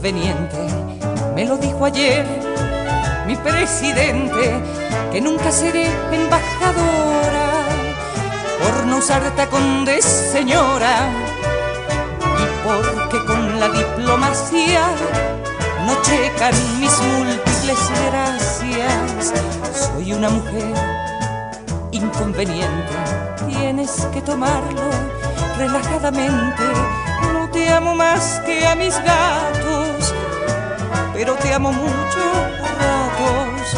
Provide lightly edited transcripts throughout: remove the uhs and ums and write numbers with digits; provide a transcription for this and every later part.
inconveniente. Me lo dijo ayer mi presidente, que nunca seré embajadora por no usar tacón de señora, y porque con la diplomacia no checan mis múltiples gracias. Soy una mujer inconveniente, tienes que tomarlo relajadamente. No te amo más que a mis gatos, pero te amo mucho a ratos.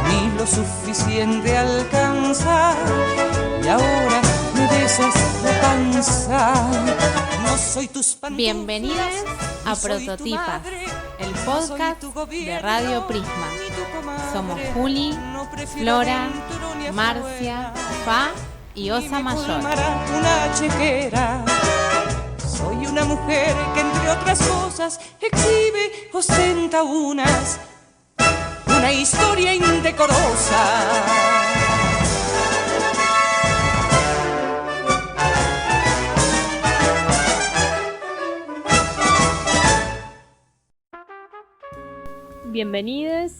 Ni lo suficiente alcanza y ahora me besas la panza. No soy tus pantojas. Bienvenidos a Prototipas, el podcast de Radio Prisma. Somos Juli, Flora, Marcia, Fa y Osa Mayor. Una chequera. Soy una mujer que entre otras cosas exhibe, ostenta una historia indecorosa. Bienvenidos,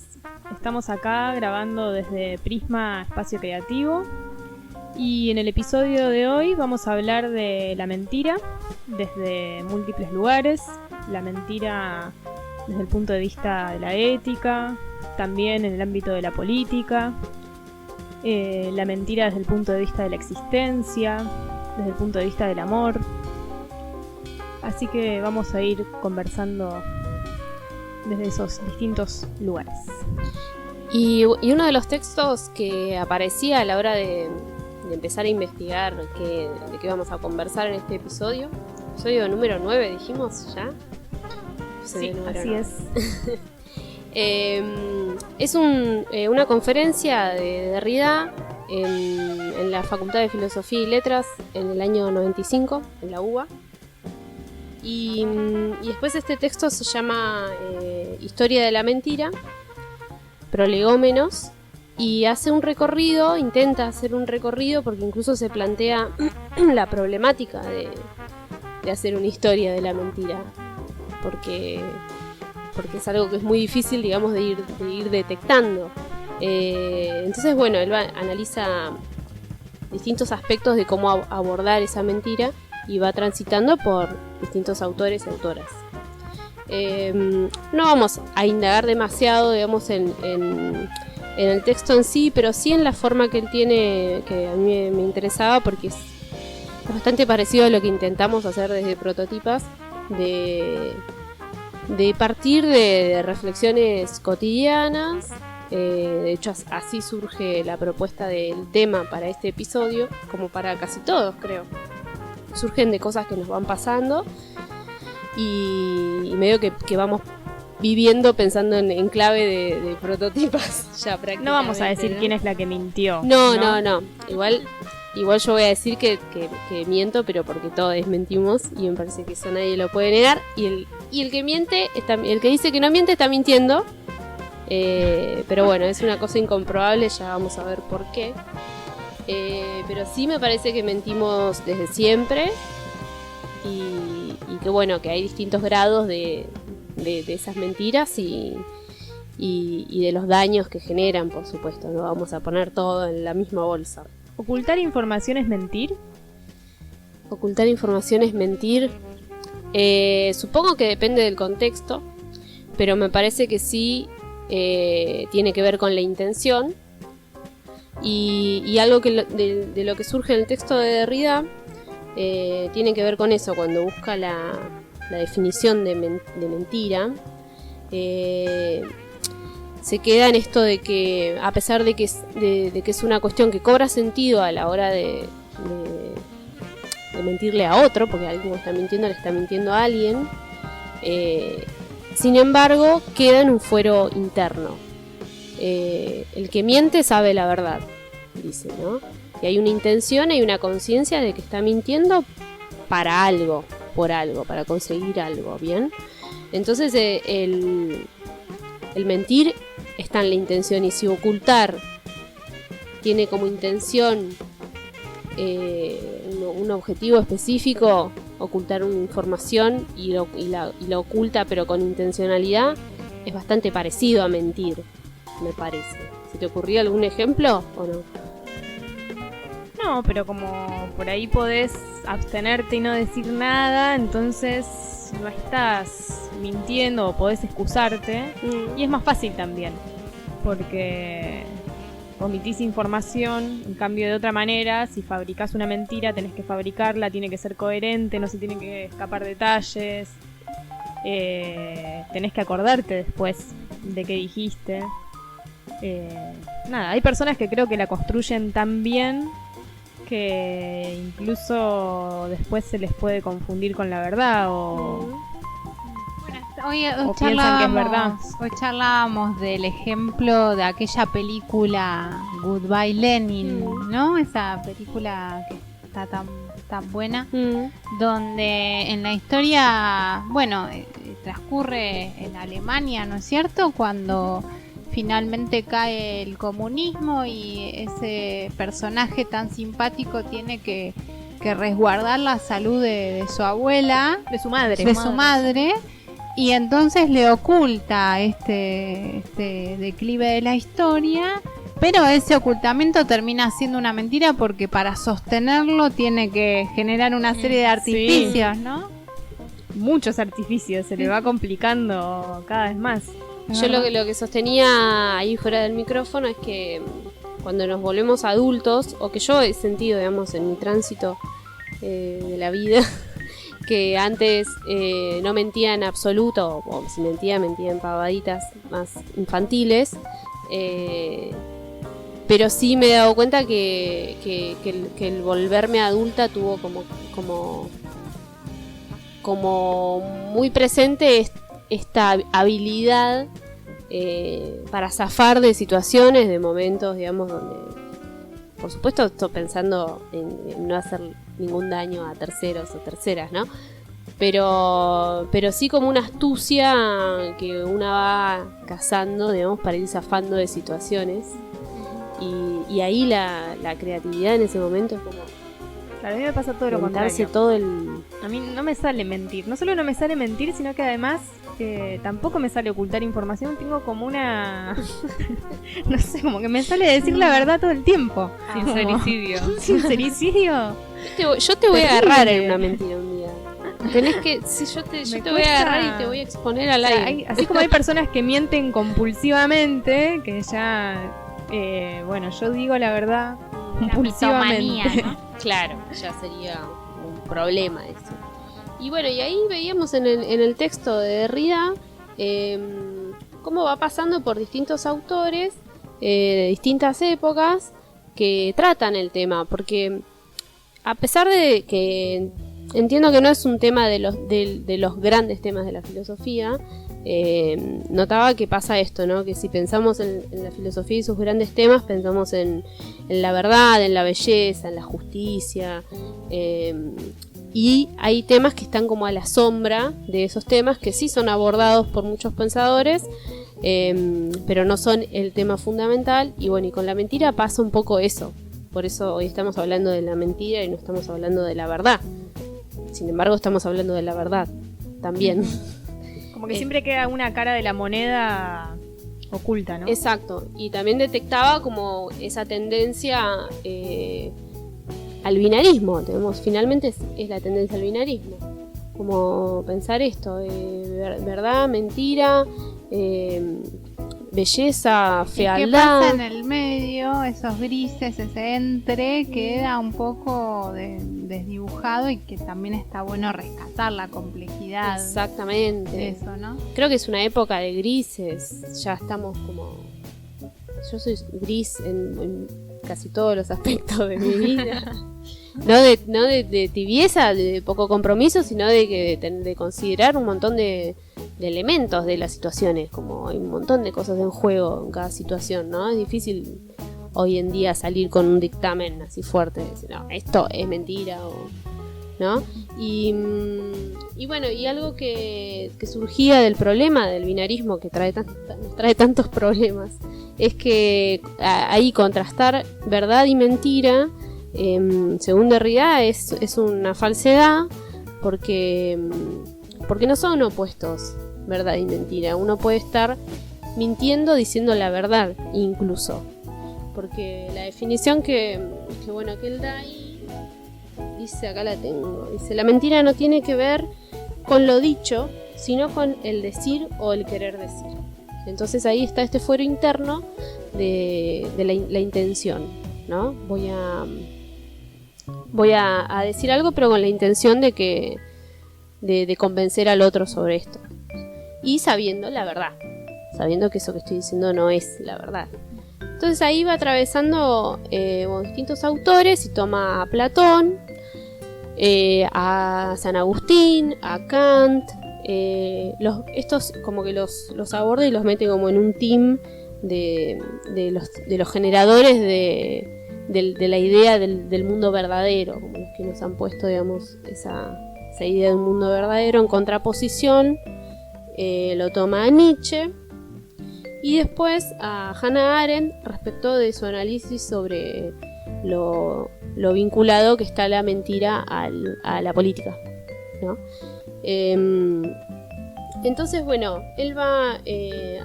estamos acá grabando desde Prisma Espacio Creativo y en el episodio de hoy vamos a hablar de la mentira desde múltiples lugares, la mentira desde el punto de vista de la ética, también en el ámbito de la política, la mentira desde el punto de vista de la existencia, desde el punto de vista del amor. Así que vamos a ir conversando desde esos distintos lugares. Y uno de los textos que aparecía a la hora de empezar a investigar de qué vamos a conversar en este episodio número 9, dijimos ya. Sí, así es. Es una conferencia de Derrida en la Facultad de Filosofía y Letras en el año 95, en la UBA. Y después este texto se llama Historia de la Mentira, Prolegómenos, y hace un recorrido, intenta hacer un recorrido porque incluso se plantea la problemática de hacer una historia de la mentira, porque es algo que es muy difícil, digamos, de ir detectando. Entonces, bueno, él analiza distintos aspectos de cómo abordar esa mentira y va transitando por distintos autores y autoras. No vamos a indagar demasiado, digamos, en el texto en sí, pero sí en la forma que él tiene, que a mí me interesaba, porque es bastante parecido a lo que intentamos hacer desde Prototipas, de partir de reflexiones cotidianas. De hecho, así surge la propuesta del tema para este episodio, como para casi todos, creo. Surgen de cosas que nos van pasando y medio que vamos viviendo pensando en clave de prototipas ya prácticamente. No vamos a decir quién es la que mintió. No. Igual yo voy a decir que miento, pero porque todos mentimos y me parece que eso nadie lo puede negar. Y el que miente, el que dice que no miente está mintiendo. Pero bueno, es una cosa incomprobable, ya vamos a ver por qué. Pero sí me parece que mentimos desde siempre y que bueno, que hay distintos grados de esas mentiras y de los daños que generan, por supuesto. No vamos a poner todo en la misma bolsa. ¿Ocultar información es mentir? Ocultar información es mentir. Supongo que depende del contexto, pero me parece que sí tiene que ver con la intención. Y algo que de lo que surge en el texto de Derrida tiene que ver con eso, cuando busca la definición de mentira. Se queda en esto de que, a pesar de que es una cuestión que cobra sentido a la hora de mentirle a otro, porque alguien está mintiendo, le está mintiendo a alguien, sin embargo queda en un fuero interno. El que miente sabe la verdad, dice, ¿no? Y hay una intención, hay una conciencia de que está mintiendo para algo, por algo, para conseguir algo, ¿bien? Entonces el mentir está en la intención, y si ocultar tiene como intención un objetivo específico, ocultar una información y la oculta pero con intencionalidad, es bastante parecido a mentir, me parece. ¿Se te ocurrió algún ejemplo o no? No, pero como por ahí podés abstenerte y no decir nada, entonces no estás mintiendo o podés excusarte. Y es más fácil también, porque omitís información. En cambio, de otra manera, si fabricás una mentira, tenés que fabricarla, tiene que ser coherente, no se tienen que escapar detalles. Tenés que acordarte después de qué dijiste. Hay personas que creo que la construyen tan bien que incluso después se les puede confundir con la verdad o piensan que es verdad. Hoy charlábamos del ejemplo de aquella película Goodbye Lenin, ¿no? Esa película que está tan buena, donde en la historia, transcurre en Alemania, ¿no es cierto? Cuando finalmente cae el comunismo y ese personaje tan simpático tiene que resguardar la salud de su abuela, de su madre, y entonces le oculta este declive de la historia, pero ese ocultamiento termina siendo una mentira porque para sostenerlo tiene que generar una serie de artificios, ¿no? Muchos artificios, se le va complicando cada vez más. Yo lo que sostenía ahí fuera del micrófono es que cuando nos volvemos adultos, o que yo he sentido, digamos, en mi tránsito de la vida, que antes no mentía en absoluto, o si mentía en pavaditas más infantiles, pero sí me he dado cuenta que el volverme adulta tuvo como muy presente esta habilidad para zafar de situaciones, de momentos, digamos, donde, por supuesto, estoy pensando en no hacer ningún daño a terceros o terceras, ¿no? Pero sí como una astucia que una va cazando, digamos, para ir zafando de situaciones. Y ahí la creatividad en ese momento es como... Claro, a mí me pasa todo lo contrario. A mí no me sale mentir. No solo no me sale mentir, sino que además tampoco me sale ocultar información. Tengo como una... no sé, como que me sale decir la verdad todo el tiempo. Sincericidio. Sincericidio. Yo te voy a agarrar en una mentira un día. Tenés que... Si yo te voy a agarrar y te voy a exponer al aire. Así como hay personas que mienten compulsivamente, que ya... yo digo la verdad compulsivamente. ¿No? Claro, ya sería un problema eso. Y bueno, y ahí veíamos en el texto de Derrida cómo va pasando por distintos autores de distintas épocas que tratan el tema, porque a pesar de que entiendo que no es un tema de los grandes temas de la filosofía, notaba que pasa esto, ¿no? Que si pensamos en la filosofía y sus grandes temas, pensamos en la verdad, en la belleza, en la justicia, y hay temas que están como a la sombra de esos temas, que sí son abordados por muchos pensadores, pero no son el tema fundamental. Y bueno, y con la mentira pasa un poco eso. Por eso hoy estamos hablando de la mentira y no estamos hablando de la verdad. Sin embargo, estamos hablando de la verdad también. Como que siempre queda una cara de la moneda oculta, ¿no? Exacto. Y también detectaba como esa tendencia al binarismo. Finalmente es la tendencia al binarismo. Como pensar esto, verdad, mentira, belleza, fealdad. ¿Y qué pasa en el medio? Esos grises, ese entre, queda un poco desdibujado, y que también está bueno rescatar la complejidad. Exactamente. De eso, ¿no? Creo que es una época de grises. Ya estamos como... Yo soy gris en casi todos los aspectos de mi vida. No de tibieza, de poco compromiso, sino de considerar un montón de elementos de las situaciones, como hay un montón de cosas en juego en cada situación, ¿no? Es difícil hoy en día salir con un dictamen así fuerte, decir, no, esto es mentira, ¿no? Y bueno, y algo que surgía del problema del binarismo, que nos trae tantos problemas, es que ahí contrastar verdad y mentira, según Derrida, es una falsedad, porque no son opuestos, verdad y mentira. Uno puede estar mintiendo diciendo la verdad, incluso. Porque la definición que él da ahí, dice, acá la tengo, dice: la mentira no tiene que ver con lo dicho, sino con el decir o el querer decir. Entonces ahí está este fuero interno de la intención, ¿no? Voy a decir algo, pero con la intención de convencer al otro sobre esto. Y sabiendo la verdad, sabiendo que eso que estoy diciendo no es la verdad. Entonces ahí va atravesando distintos autores y toma a Platón, a San Agustín, a Kant. Estos como que los aborda y los mete como en un team de los generadores de la idea del mundo verdadero, como los que nos han puesto, digamos, esa idea del mundo verdadero en contraposición. Lo toma a Nietzsche y después a Hannah Arendt respecto de su análisis sobre lo vinculado que está la mentira a la política, ¿no? Entonces, bueno, él va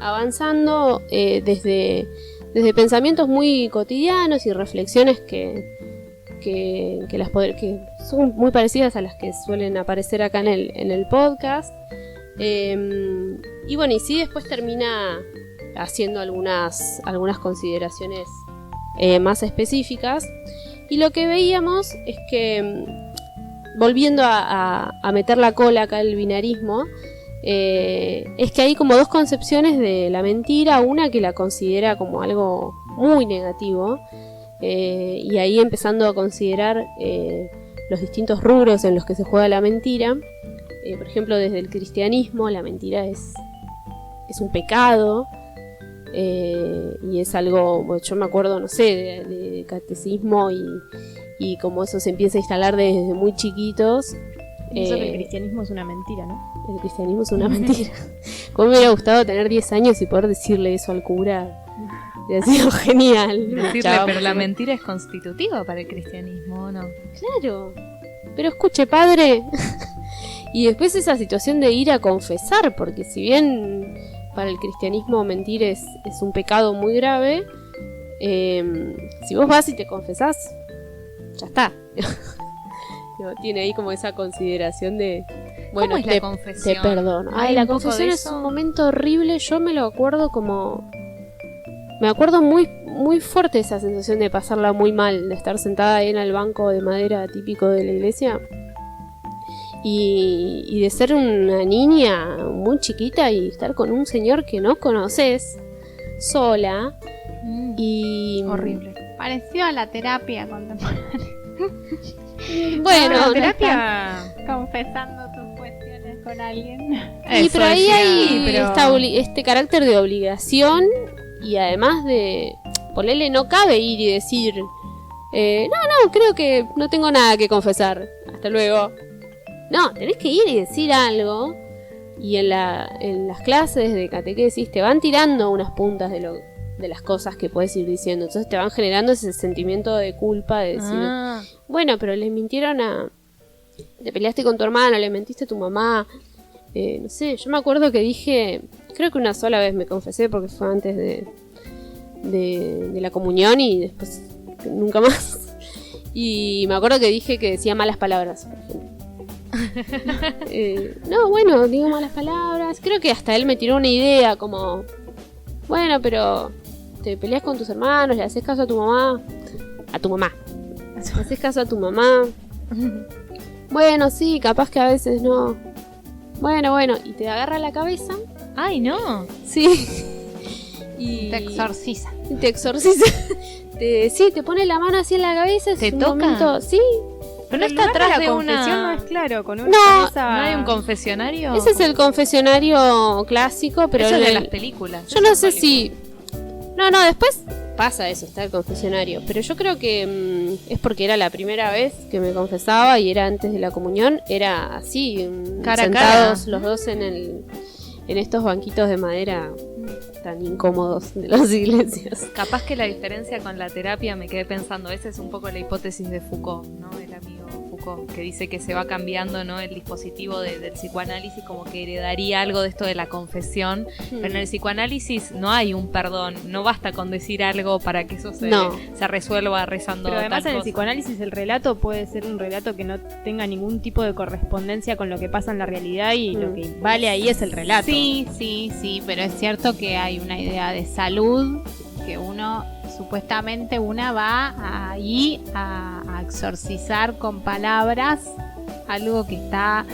avanzando desde pensamientos muy cotidianos y reflexiones que son muy parecidas a las que suelen aparecer acá en el podcast. Y bueno, y sí, después termina haciendo algunas consideraciones más específicas. Y lo que veíamos es que, volviendo a meter la cola acá el binarismo, es que hay como dos concepciones de la mentira. Una que la considera como algo muy negativo, y ahí empezando a considerar los distintos rubros en los que se juega la mentira. Por ejemplo, desde el cristianismo la mentira es un pecado, y es algo, bueno, yo me acuerdo, no sé, de catecismo y como eso se empieza a instalar desde muy chiquitos. Eso que el cristianismo es una mentira, ¿no? El cristianismo es una mentira. Como me hubiera gustado tener 10 años y poder decirle eso al cura. Hubiera sido genial. Decirle, pero la mentira es constitutiva para el cristianismo, ¿o no? Claro. Pero escuche, padre. Y después esa situación de ir a confesar, porque si bien para el cristianismo mentir es un pecado muy grave, si vos vas y te confesás, ya está. No, tiene ahí como esa consideración de, bueno, ¿cómo es la confesión? Te perdono. Ay, la confesión es un momento horrible. Yo me lo acuerdo muy, muy fuerte esa sensación de pasarla muy mal, de estar sentada ahí en el banco de madera típico de la iglesia y de ser una niña muy chiquita y estar con un señor que no conoces, sola. Y horrible. Pareció a la terapia contemporánea. Bueno, la terapia, confesando tus cuestiones con alguien. Y pero ahí hay este carácter de obligación, y además de ponerle, no cabe ir y decir no, creo que no tengo nada que confesar, hasta luego. No, tenés que ir y decir algo. Y en las clases de catequesis te van tirando unas puntas de las cosas que puedes ir diciendo. Entonces te van generando ese sentimiento de culpa de decir, bueno, pero le mintieron te peleaste con tu hermano, le mentiste a tu mamá. No sé, yo me acuerdo que dije, creo que una sola vez me confesé porque fue antes de la comunión y después nunca más. Y me acuerdo que dije que decía malas palabras, por ejemplo. No, bueno, digo malas palabras. Creo que hasta él me tiró una idea como, bueno, pero te peleas con tus hermanos, le haces caso a tu mamá. Le haces caso a tu mamá. Bueno, sí, capaz que a veces no. Bueno, y te agarra la cabeza. Ay, no. Sí. Y te exorciza. Sí, te pone la mano así en la cabeza. ¿Te toca? Momento, sí. Pero no está atrás de confesión, una... no es claro, con una No, ¿No hay un confesionario? Ese es el confesionario clásico, pero eso es de las películas. Yo no sé si... No, después pasa eso, está el confesionario. Pero yo creo que es porque era la primera vez que me confesaba y era antes de la comunión. Era así, cara sentados a cara. los dos en estos banquitos de madera tan incómodos de las iglesias. Capaz que la diferencia con la terapia, me quedé pensando, esa es un poco la hipótesis de Foucault, ¿no? El amigo Foucault, que dice que se va cambiando, ¿no?, el dispositivo del psicoanálisis, como que heredaría algo de esto de la confesión, pero en el psicoanálisis no hay un perdón, no basta con decir algo para que eso se resuelva rezando. Pero además tal en el cosa. psicoanálisis el relato puede ser un relato que no tenga ningún tipo de correspondencia con lo que pasa en la realidad y lo que vale ahí es el relato. Sí, pero es cierto que hay una idea de salud que supuestamente una va ahí a exorcizar con palabras algo que está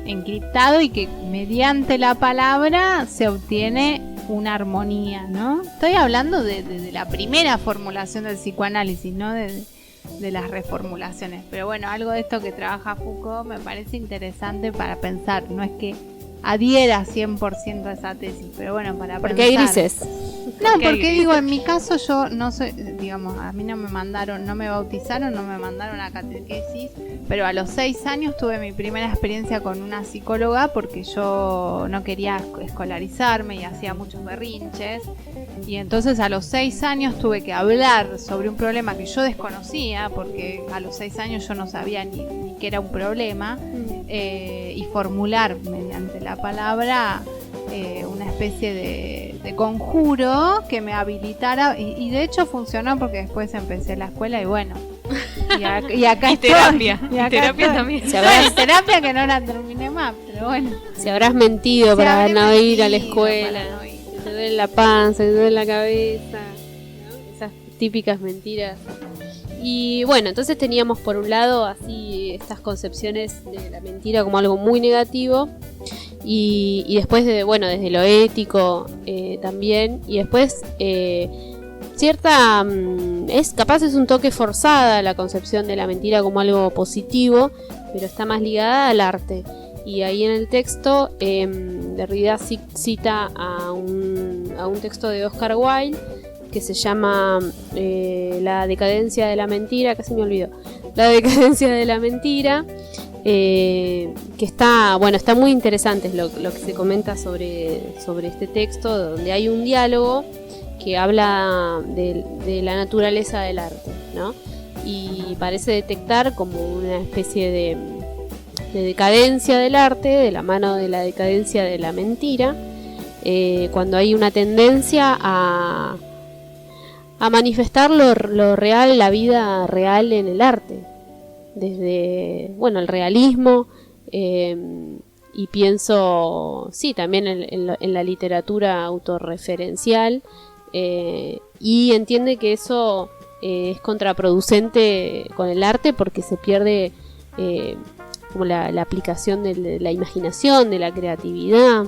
encriptado y que mediante la palabra se obtiene una armonía, ¿no? Estoy hablando de la primera formulación del psicoanálisis, no de las reformulaciones, pero bueno, algo de esto que trabaja Foucault me parece interesante para pensar, no es que adhiera 100% a esa tesis, pero bueno, para Porque pensar. hay grises. No, porque digo, en mi caso yo no soy, digamos, a mí no me bautizaron, no me mandaron a catequesis, pero a los 6 años tuve mi primera experiencia con una psicóloga porque yo no quería escolarizarme y hacía muchos berrinches, y entonces a los 6 años tuve que hablar sobre un problema que yo desconocía, porque a los 6 años yo no sabía ni que era un problema, y formular mediante la palabra una especie de conjuro que me habilitara, y de hecho funcionó porque después empecé la escuela y bueno, y acá Y estoy. terapia, Y acá terapia estoy. también. Bueno, terapia que no la terminé más, pero bueno. Si habrás mentido para habré no ir a la mentido escuela, para no ir. te duele la panza, te duele la cabeza, ¿no? Esas típicas mentiras. Y bueno, entonces teníamos por un lado así estas concepciones de la mentira como algo muy negativo, y después desde lo ético también, y después cierta es un toque forzada la concepción de la mentira como algo positivo, pero está más ligada al arte. Y ahí en el texto Derrida cita a un texto de Oscar Wilde que se llama La decadencia de la mentira, casi me olvido, La decadencia de la mentira, que está muy interesante lo que se comenta sobre este texto, donde hay un diálogo que habla de la naturaleza del arte, ¿no? Y parece detectar como una especie de decadencia del arte, de la mano de la decadencia de la mentira, cuando hay una tendencia a manifestar lo real, la vida real en el arte, desde el realismo, y pienso también en la literatura autorreferencial, y entiende que eso es contraproducente con el arte porque se pierde como la aplicación de la imaginación, de la creatividad.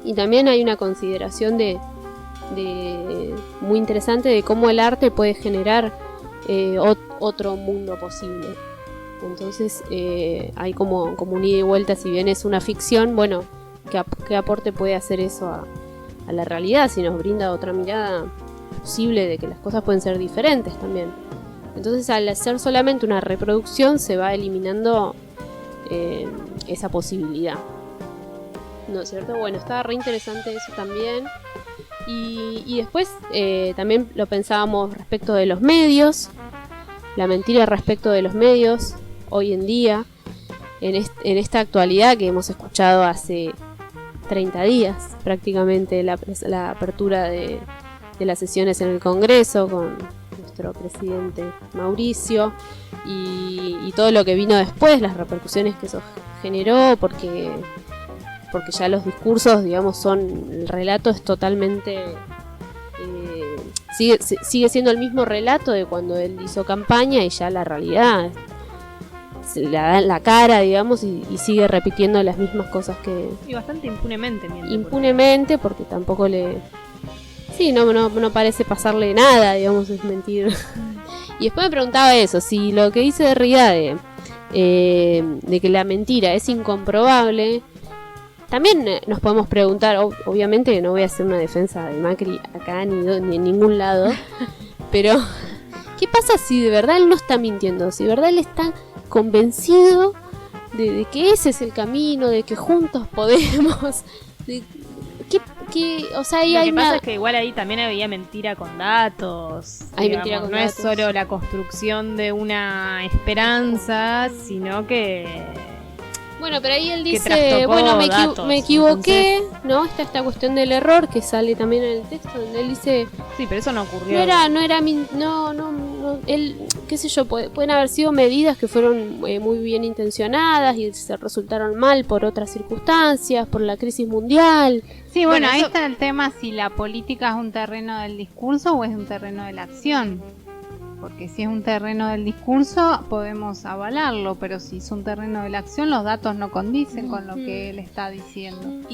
Y también hay una consideración muy interesante de cómo el arte puede generar otro mundo posible. Entonces hay como un ida y vuelta, si bien es una ficción, ¿qué aporte puede hacer eso a la realidad? Si nos brinda otra mirada posible de que las cosas pueden ser diferentes también. Entonces, al hacer solamente una reproducción se va eliminando esa posibilidad, ¿no es cierto? Bueno, está re interesante eso también. Y después también lo pensábamos respecto de los medios, la mentira respecto de los medios hoy en día, en esta actualidad que hemos escuchado hace 30 días prácticamente la apertura de las sesiones en el Congreso con nuestro presidente Mauricio, y todo lo que vino después, las repercusiones que eso generó, porque ya los discursos, digamos, el relato es totalmente sigue siendo el mismo relato de cuando él hizo campaña, y ya la realidad se le da la cara, digamos, y sigue repitiendo las mismas cosas que... Y bastante impunemente. Impunemente, porque tampoco no parece pasarle nada, digamos, es mentir. Y después me preguntaba eso, si lo que dice Derrida de que la mentira es incomprobable, también nos podemos preguntar, obviamente no voy a hacer una defensa de Macri acá ni en ningún lado, pero ¿qué pasa si de verdad él no está mintiendo? Si de verdad él está convencido de que ese es el camino, de que juntos podemos... ¿Qué que, o sea, ahí Lo hay que pasa una... es que igual ahí también había mentira con datos. Hay digamos, mentira con no datos. es solo la construcción de una esperanza, sino que... Bueno, pero ahí él que dice, trastocó bueno, datos, me equivoqué, ¿no? Está esta cuestión del error que sale también en el texto, donde él dice, Sí, pero eso no ocurrió. él, qué sé yo, pueden haber sido medidas que fueron muy bien intencionadas y se resultaron mal por otras circunstancias, por la crisis mundial. Sí, bueno, ahí eso- está el tema si la política es un terreno del discurso o es un terreno de la acción. Porque si es un terreno del discurso podemos avalarlo, pero si es un terreno de la acción los datos no condicen con lo que él está diciendo.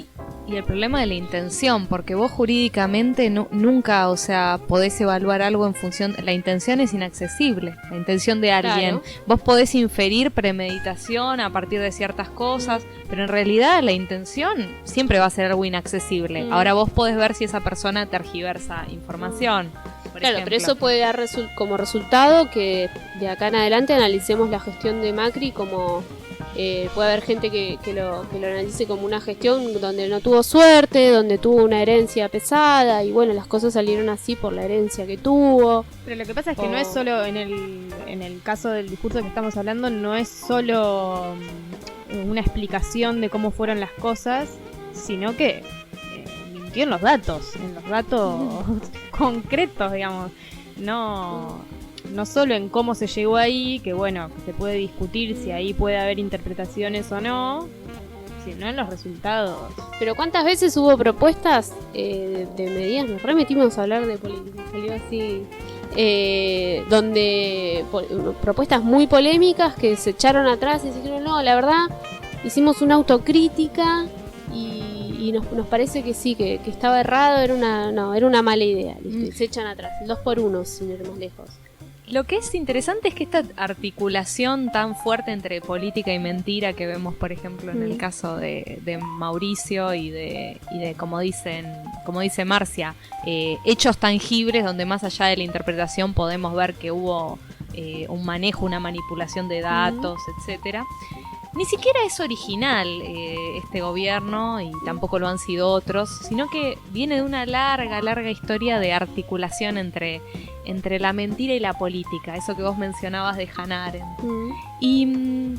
Y el problema de la intención, porque vos jurídicamente nunca, o sea, podés evaluar algo en función... La intención es inaccesible, la intención de alguien. Claro. Vos podés inferir premeditación a partir de ciertas cosas, pero en realidad la intención siempre va a ser algo inaccesible. Ahora vos podés ver si esa persona tergiversa información. Por Claro, ejemplo. pero eso puede dar como resultado que de acá en adelante analicemos la gestión de Macri como... puede haber gente que lo analice como una gestión donde no tuvo suerte, donde tuvo una herencia pesada y bueno, las cosas salieron así por la herencia que tuvo. Pero lo que pasa es que no es solo en el caso del discurso que estamos hablando, no es solo una explicación de cómo fueron las cosas, sino que mintió en los datos concretos, digamos. No solo en cómo se llegó ahí, que bueno, que se puede discutir si ahí puede haber interpretaciones o no, sino en los resultados. Pero ¿cuántas veces hubo propuestas de medidas? Nos remetimos a hablar de política, salió así. Donde propuestas muy polémicas que se echaron atrás y dijeron, no, la verdad, hicimos una autocrítica y nos parece que sí, que estaba errado, era una mala idea. Listo, y se echan atrás, 2x1, sin ir más lejos. Lo que es interesante es que esta articulación tan fuerte entre política y mentira que vemos, por ejemplo, en el caso de Mauricio y de como dice Marcia, hechos tangibles donde más allá de la interpretación podemos ver que hubo un manejo, una manipulación de datos, etcétera. Ni siquiera es original este gobierno y tampoco lo han sido otros, sino que viene de una larga historia de articulación entre la mentira y la política, eso que vos mencionabas de Hannah Arendt. Y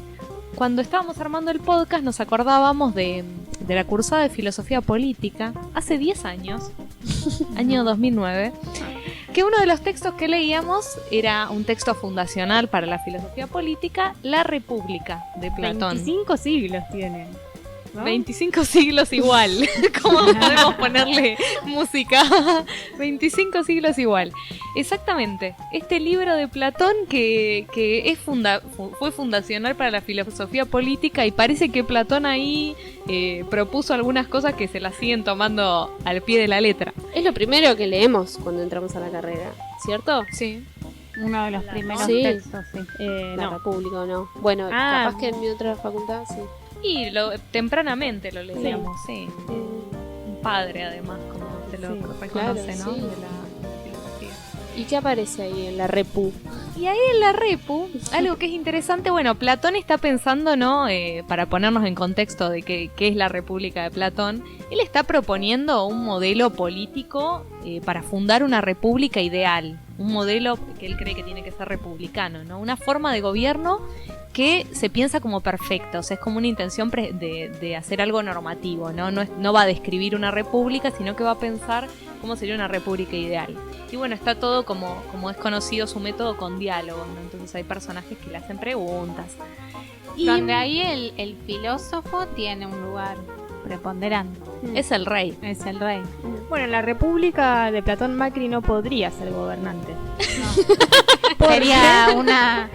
cuando estábamos armando el podcast nos acordábamos de la cursada de filosofía política hace 10 años, año 2009, que uno de los textos que leíamos era un texto fundacional para la filosofía política, La República, de Platón. 25 siglos tiene, ¿no? 25 siglos igual. ¿Cómo podemos ponerle música? 25 siglos igual. Exactamente. Este libro de Platón que fue fundacional para la filosofía política y parece que Platón ahí propuso algunas cosas que se las siguen tomando al pie de la letra. Es lo primero que leemos cuando entramos a la carrera, ¿cierto? Sí. Uno de los primeros Sí. textos, sí. La No. República o no. Bueno, capaz que en mi otra facultad, sí. Y tempranamente lo leíamos, sí. Un padre además, como se lo Sí, reconoce, claro, ¿no? sí. De la filosofía. ¿Y qué aparece ahí en la Repu? Y ahí en la Repu, algo que es interesante, bueno, Platón está pensando, ¿no? Para ponernos en contexto de qué es la República de Platón, él está proponiendo un modelo político para fundar una república ideal, un modelo que él cree que tiene que ser republicano, ¿no? Una forma de gobierno que se piensa como perfecta, o sea, es como una intención de hacer algo normativo, ¿no? No va a describir una república, sino que va a pensar cómo sería una república ideal. Y bueno, está todo como es conocido su método con diálogos, ¿no? Entonces hay personajes que le hacen preguntas. Y Donde ahí el filósofo tiene un lugar preponderante. es el rey. Es el rey. Bueno, en la República de Platón, Macri no podría ser gobernante. Sería una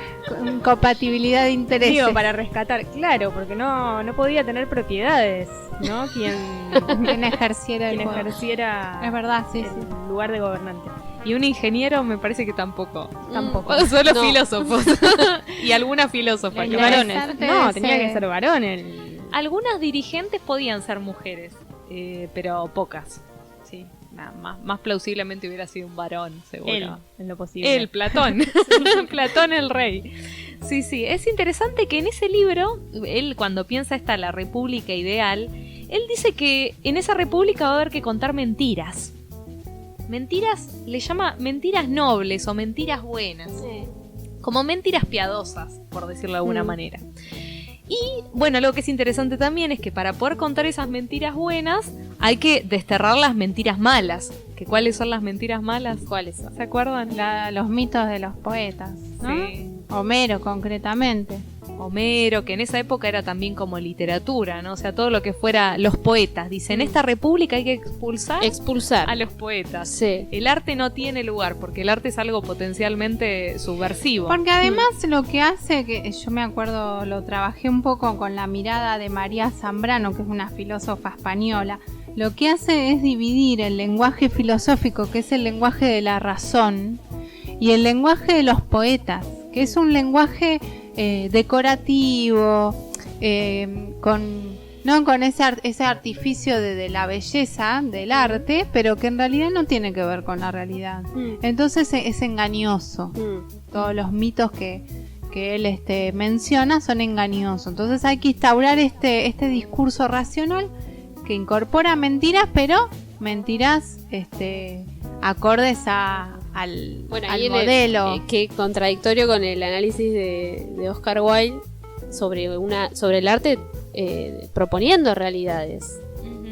incompatibilidad de intereses. Digo, para rescatar, claro, porque no podía tener propiedades, ¿no? Quien ejerciera el quien poder. ejerciera Es verdad, sí, el sí. lugar de gobernante. Y un ingeniero me parece que tampoco. Tampoco. Solo No. filósofos. Y algunas filósofas. Lo que Varones. interesante No, es, tenía que ser varón el... Algunas dirigentes podían ser mujeres, pero pocas. Sí, más plausiblemente hubiera sido un varón, seguro. Él, en lo posible. Él, Platón. Platón el rey. Sí, es interesante que en ese libro, él cuando piensa la república ideal, Él dice que en esa república va a haber que contar mentiras. Mentiras, le llama mentiras nobles o mentiras buenas. Como mentiras piadosas, por decirlo de alguna manera. Y bueno, lo que es interesante también es que para poder contar esas mentiras buenas hay que desterrar las mentiras malas. ¿Cuáles son las mentiras malas? ¿Cuáles son? ¿Se acuerdan? Los mitos de los poetas, ¿no? Sí. Homero, concretamente. Homero, que en esa época era también como literatura, ¿no? O sea, todo lo que fuera los poetas. Dice, en esta república hay que expulsar a los poetas. Sí. El arte no tiene lugar, porque el arte es algo potencialmente subversivo. Porque además lo que hace, que yo me acuerdo, lo trabajé un poco con la mirada de María Zambrano, que es una filósofa española, lo que hace es dividir el lenguaje filosófico, que es el lenguaje de la razón, y el lenguaje de los poetas, que es un lenguaje decorativo, con ese artificio de la belleza del arte, pero que en realidad no tiene que ver con la realidad. Entonces es engañoso. Todos los mitos que él menciona son engañosos. Entonces hay que instaurar este discurso racional que incorpora mentiras, pero mentiras acordes al modelo. Que contradictorio con el análisis de Oscar Wilde sobre el arte, proponiendo realidades.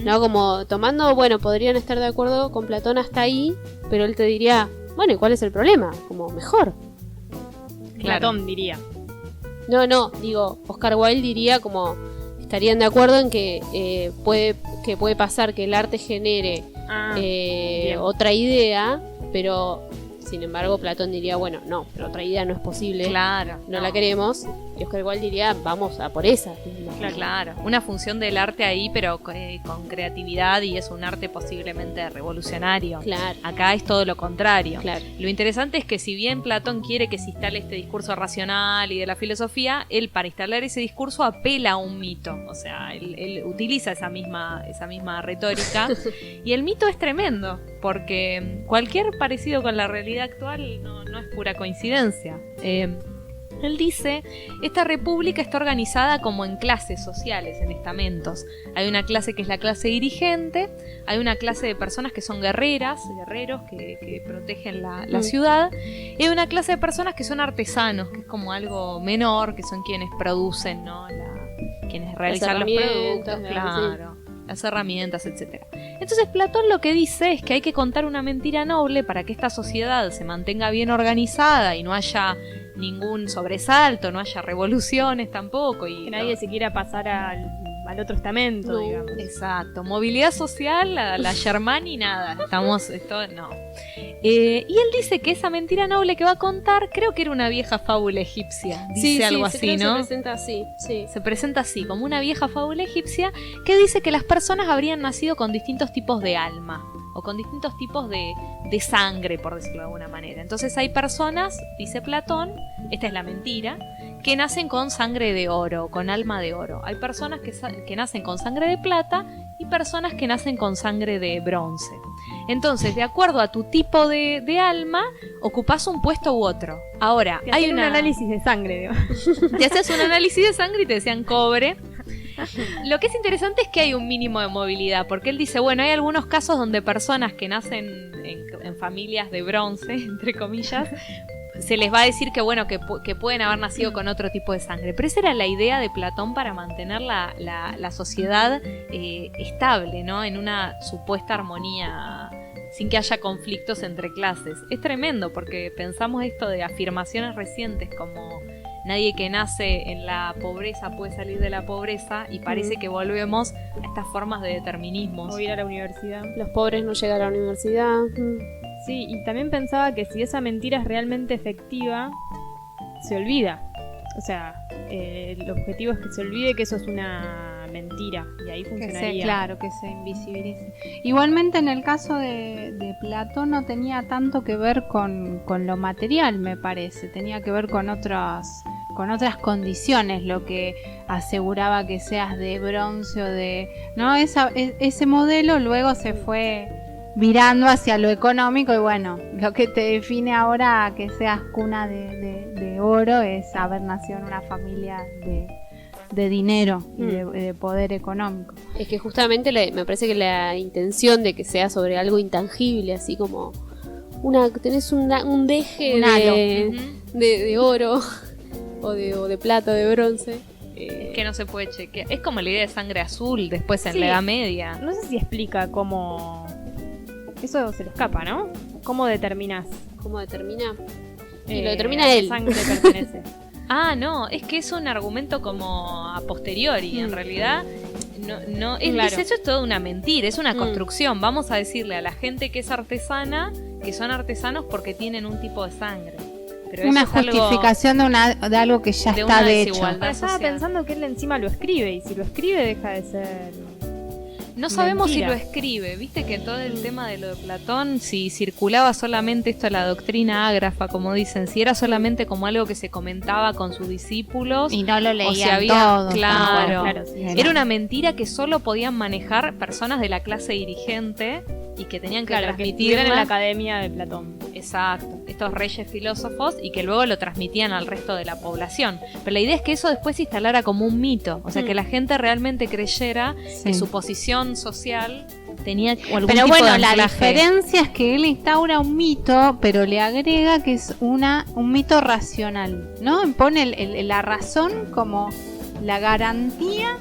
¿No? Como tomando, bueno, podrían estar de acuerdo con Platón hasta ahí, pero él te diría, bueno, ¿y cuál es el problema? Como mejor. Platón diría. No, digo, Oscar Wilde diría como estarían de acuerdo en que puede pasar que el arte genere otra idea, pero sin embargo Platón diría, bueno, no, pero otra idea no es posible, claro, no la queremos, y Oscar Wilde diría, vamos a por esa. Claro, una función del arte ahí, pero con creatividad, y es un arte posiblemente revolucionario. Claro. Acá es todo lo contrario. Claro. Lo interesante es que si bien Platón quiere que se instale este discurso racional y de la filosofía, él para instalar ese discurso apela a un mito, o sea, él utiliza esa misma retórica y el mito es tremendo, porque cualquier parecido con la realidad actual no es pura coincidencia. Él dice, esta república está organizada como en clases sociales, en estamentos. Hay una clase que es la clase dirigente, hay una clase de personas que son guerreros que protegen la ciudad, y hay una clase de personas que son artesanos, que es como algo menor, que son quienes producen, ¿no? Quienes realizan los productos, claro, las herramientas, etcétera. Entonces Platón lo que dice es que hay que contar una mentira noble para que esta sociedad se mantenga bien organizada y no haya ningún sobresalto, no haya revoluciones tampoco. Y que nadie se quiera pasar al otro estamento, digamos. Exacto, movilidad social, la Germani, nada, no. Y él dice que esa mentira noble que va a contar, creo que era una vieja fábula egipcia, dice algo así, ¿no? Se presenta así, sí. Se presenta así, como una vieja fábula egipcia que dice que las personas habrían nacido con distintos tipos de alma, o con distintos tipos de sangre, por decirlo de alguna manera. Entonces hay personas, dice Platón, esta es la mentira, que nacen con sangre de oro, con alma de oro. Hay personas que nacen con sangre de plata y personas que nacen con sangre de bronce. Entonces, de acuerdo a tu tipo de alma, ocupás un puesto u otro. Ahora, hay un análisis de sangre, digo. Te haces un análisis de sangre y te decían cobre. Lo que es interesante es que hay un mínimo de movilidad, porque él dice, bueno, hay algunos casos donde personas que nacen en familias de bronce, entre comillas, se les va a decir que bueno, que pueden haber nacido con otro tipo de sangre. Pero esa era la idea de Platón para mantener la sociedad estable, ¿no? En una supuesta armonía, sin que haya conflictos entre clases. Es tremendo porque pensamos esto de afirmaciones recientes como nadie que nace en la pobreza puede salir de la pobreza, y parece que volvemos a estas formas de determinismos. O ir a la universidad. Los pobres no llegan a la universidad. Sí, y también pensaba que si esa mentira es realmente efectiva, se olvida. O sea, el objetivo es que se olvide que eso es una mentira, y ahí funcionaría. Que se invisibilice. Igualmente en el caso de Platón no tenía tanto que ver con lo material, me parece. Tenía que ver con otras condiciones, lo que aseguraba que seas de bronce o de... ¿no? Ese modelo luego se fue virando hacia lo económico, y bueno, lo que te define ahora que seas cuna de oro es haber nacido en una familia de dinero y de poder económico. Es que justamente me parece que la intención de que sea sobre algo intangible, así como tenés un deje de oro o de plata o de bronce. Que no se puede chequear. Es como la idea de sangre azul después en la Edad Media. No sé si explica cómo... Eso se le escapa, ¿no? ¿Cómo determinás? ¿Cómo determina? Y lo determina él. La sangre pertenece. No, es que es un argumento como a posteriori, en realidad. No, eso es toda una mentira, es una construcción. Vamos a decirle a la gente que es artesana que son artesanos porque tienen un tipo de sangre. Pero una justificación de algo que ya está de hecho. Estaba pensando que él encima lo escribe, y si lo escribe deja de ser... No sabemos mentira. si lo escribe, viste que todo el tema de lo de Platón, si circulaba solamente esto, la doctrina ágrafa, como dicen, si era solamente como algo que se comentaba con sus discípulos. Y no lo leían o si había, todos. Claro, sí. Era una mentira que solo podían manejar personas de la clase dirigente y que tenían que transmitirla en la academia de Platón. Exacto, estos reyes filósofos, y que luego lo transmitían al resto de la población. Pero la idea es que eso después se instalara como un mito, o sea, que la gente realmente creyera que su posición social tenía algún pero tipo de bueno, la anclaje. diferencia es que él instaura un mito, pero le agrega que es un mito racional, ¿no? Pone la razón como la garantía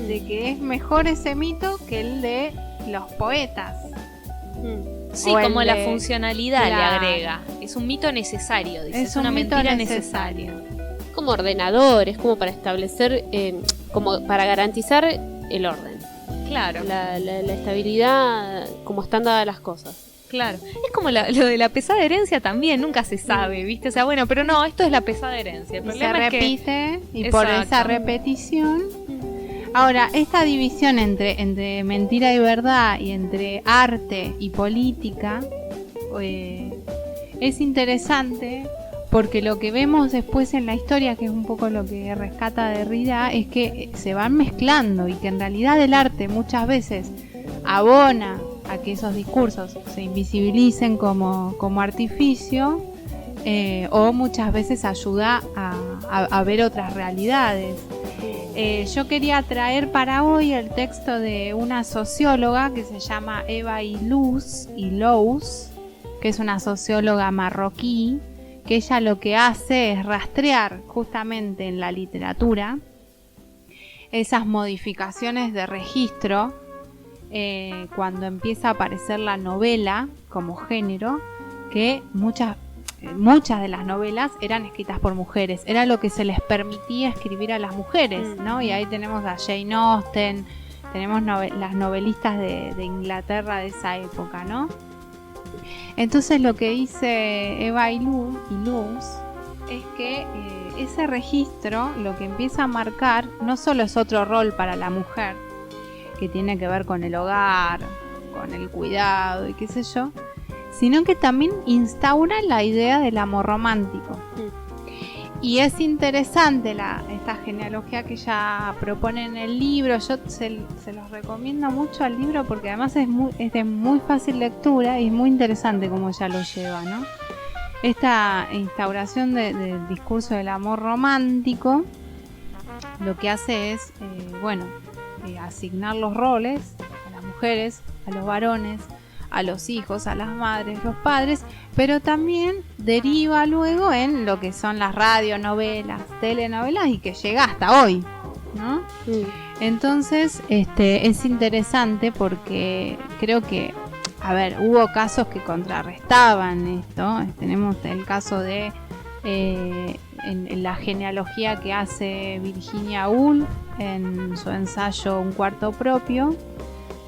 de que es mejor ese mito que el de los poetas. Sí, o como la de... funcionalidad Claro. le agrega. Es un mito necesario, dice. Es un una mito mentira necesario. necesaria. Como ordenador, es como para establecer, como para garantizar el orden. Claro, La estabilidad, como están dadas las cosas. claro. Es como lo de la pesada herencia también, nunca se sabe, ¿viste? O sea, bueno, pero no, esto es la pesada herencia. El Y se problema es repite, y Exacto. por esa repetición. Ahora, esta división entre mentira y verdad, y entre arte y política, es interesante, porque lo que vemos después en la historia, que es un poco lo que rescata Derrida, es que se van mezclando, y que en realidad el arte muchas veces abona a que esos discursos se invisibilicen como artificio, o muchas veces ayuda a ver otras realidades. Yo quería traer para hoy el texto de una socióloga que se llama Eva Illouz, que es una socióloga marroquí, que ella lo que hace es rastrear justamente en la literatura esas modificaciones de registro cuando empieza a aparecer la novela como género, que muchas de las novelas eran escritas por mujeres, era lo que se les permitía escribir a las mujeres, ¿no? Y ahí tenemos a Jane Austen, tenemos las novelistas de Inglaterra de esa época, ¿no? Entonces lo que dice Eva Illouz es que ese registro lo que empieza a marcar no solo es otro rol para la mujer, que tiene que ver con el hogar, con el cuidado y qué sé yo, sino que también instaura la idea del amor romántico. Y es interesante esta genealogía que ella propone en el libro. Yo se los recomiendo mucho al libro, porque además es de muy fácil lectura y es muy interesante cómo ella lo lleva, ¿no? Esta instauración del discurso del amor romántico lo que hace es asignar los roles a las mujeres, a los varones, a los hijos, a las madres, los padres, pero también deriva luego en lo que son las radionovelas, telenovelas, y que llega hasta hoy, ¿no? Entonces, es interesante porque creo que, hubo casos que contrarrestaban esto. Tenemos el caso de en la genealogía que hace Virginia Woolf en su ensayo Un cuarto propio,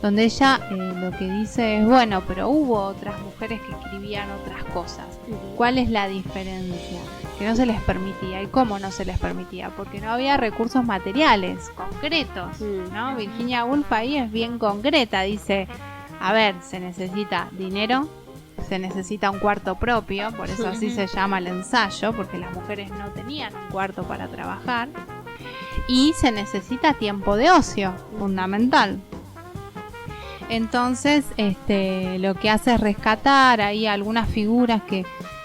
donde ella lo que dice es, bueno, pero hubo otras mujeres que escribían otras cosas. ¿Cuál es la diferencia? Que no se les permitía. ¿Y cómo no se les permitía? Porque no había recursos materiales concretos, ¿no? Virginia Woolf ahí es bien concreta, dice, se necesita dinero, se necesita un cuarto propio, por eso así se llama el ensayo, porque las mujeres no tenían un cuarto para trabajar, y se necesita tiempo de ocio, fundamental. Entonces, lo que hace es rescatar ahí algunas figuras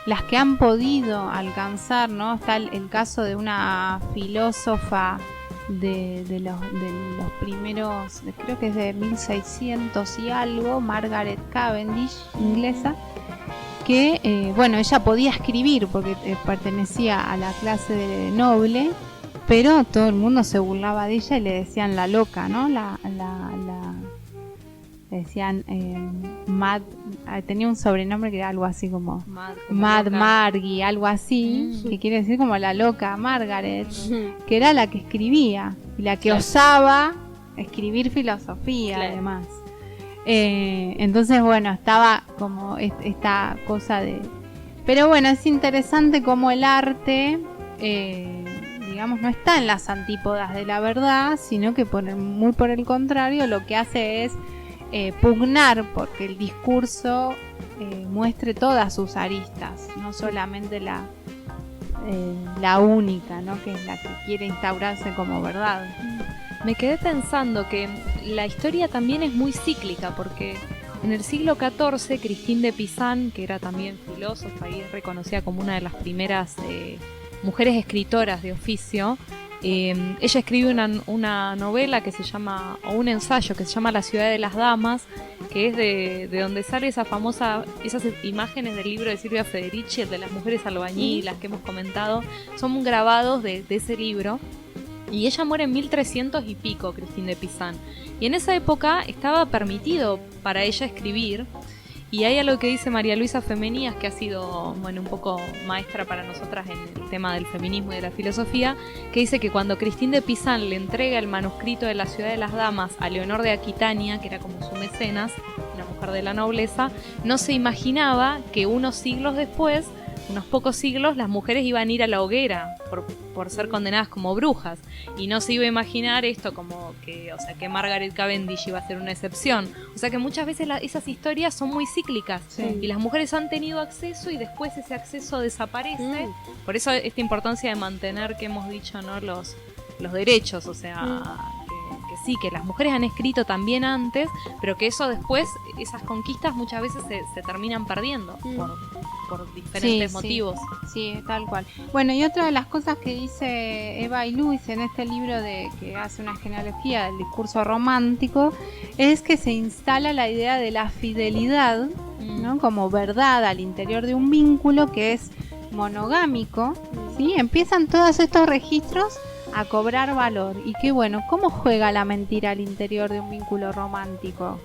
las que han podido alcanzar, ¿no? Está el caso de una filósofa de los primeros, creo que es de 1600 y algo, Margaret Cavendish, inglesa, que bueno, ella podía escribir porque pertenecía a la clase de noble, pero todo el mundo se burlaba de ella y le decían la loca, ¿no? Le decían tenía un sobrenombre que era algo así como Mad Margie, algo así, que quiere decir como la loca Margaret, que era la que escribía y la que osaba escribir filosofía, además. Entonces, bueno, estaba como esta cosa de... Pero bueno, es interesante cómo el arte, digamos, no está en las antípodas de la verdad, sino que muy por el contrario, lo que hace es pugnar porque el discurso muestre todas sus aristas, no solamente la única, ¿no? Que es la que quiere instaurarse como verdad. Me quedé pensando que la historia también es muy cíclica, porque en el siglo XIV Christine de Pizan, que era también filósofa y es reconocida como una de las primeras mujeres escritoras de oficio, ella escribe una novela que se llama, o un ensayo que se llama La ciudad de las damas, que es de donde sale esas imágenes del libro de Silvia Federici, el de las mujeres albañilas que hemos comentado, son grabados de ese libro. Y ella muere en 1300 y pico, Christine de Pizan. Y en esa época estaba permitido para ella escribir. Y hay algo que dice María Luisa Femenías, que ha sido, bueno, un poco maestra para nosotras en el tema del feminismo y de la filosofía, que dice que cuando Christine de Pizan le entrega el manuscrito de La ciudad de las damas a Leonor de Aquitania, que era como su mecenas, una mujer de la nobleza, no se imaginaba que unos pocos siglos, las mujeres iban a ir a la hoguera por ser condenadas como brujas, y no se iba a imaginar esto como que, o sea, que Margaret Cavendish iba a ser una excepción. O sea que muchas veces esas historias son muy cíclicas, y las mujeres han tenido acceso y después ese acceso desaparece. Por eso esta importancia de mantener, que hemos dicho, ¿no? los derechos, o sea, que sí, que las mujeres han escrito también antes, pero que eso después, esas conquistas muchas veces se terminan perdiendo por diferentes motivos. Sí, tal cual. Bueno, y otra de las cosas que dice Eva y Luis en este libro que hace una genealogía del discurso romántico, es que se instala la idea de la fidelidad, ¿no? Como verdad al interior de un vínculo que es monogámico, ¿sí? Empiezan todos estos registros a cobrar valor. Y qué bueno, ¿cómo juega la mentira al interior de un vínculo romántico?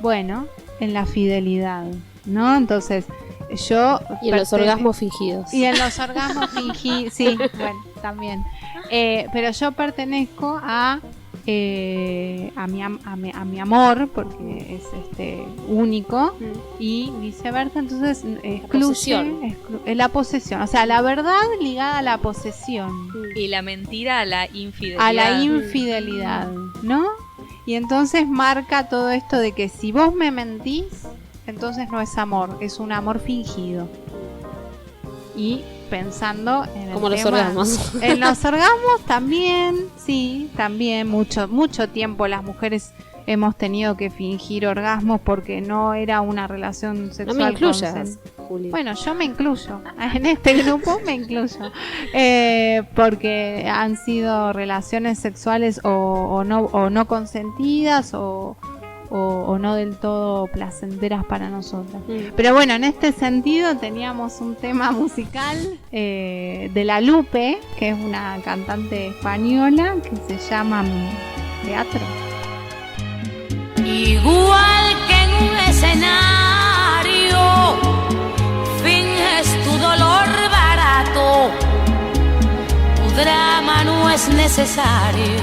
Bueno, en la fidelidad, ¿no? Entonces, y en los orgasmos fingidos. Y en los orgasmos fingidos, sí, bueno, también. Pero yo pertenezco a mi amor, porque es único, y viceversa, entonces excluye la posesión, o sea, la verdad ligada a la posesión. Y la mentira a la infidelidad. A la infidelidad, ¿no? Y entonces marca todo esto de que si vos me mentís, entonces no es amor, es un amor fingido. Y pensando en el como tema, los orgasmos. En los orgasmos también, sí, también mucho tiempo las mujeres hemos tenido que fingir orgasmos porque no era una relación sexual. No me incluyas, Juli. Bueno, yo me incluyo, en este grupo me incluyo, porque han sido relaciones sexuales o no consentidas o no del todo placenteras para nosotras. Pero bueno, en este sentido teníamos un tema musical de La Lupe, que es una cantante española, que se llama Teatro. Igual que en un escenario finges tu dolor barato, tu drama no es necesario.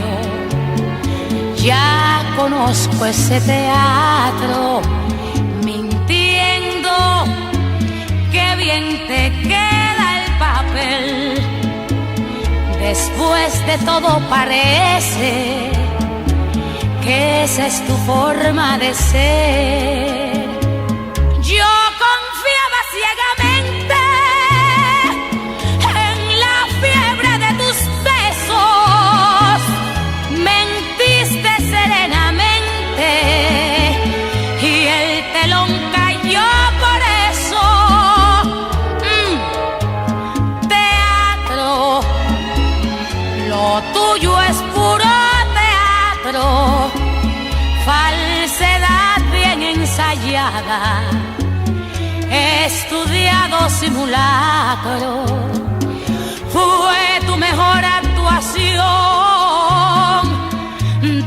Ya conozco ese teatro, mintiendo, qué bien te queda el papel. Después de todo parece que esa es tu forma de ser. Yo confiaba ciegamente en la fiebre de tus besos, mentiste serenamente y el telón cayó por eso. Teatro, lo tuyo es puro ensayada, estudiado simulacro, fue tu mejor actuación,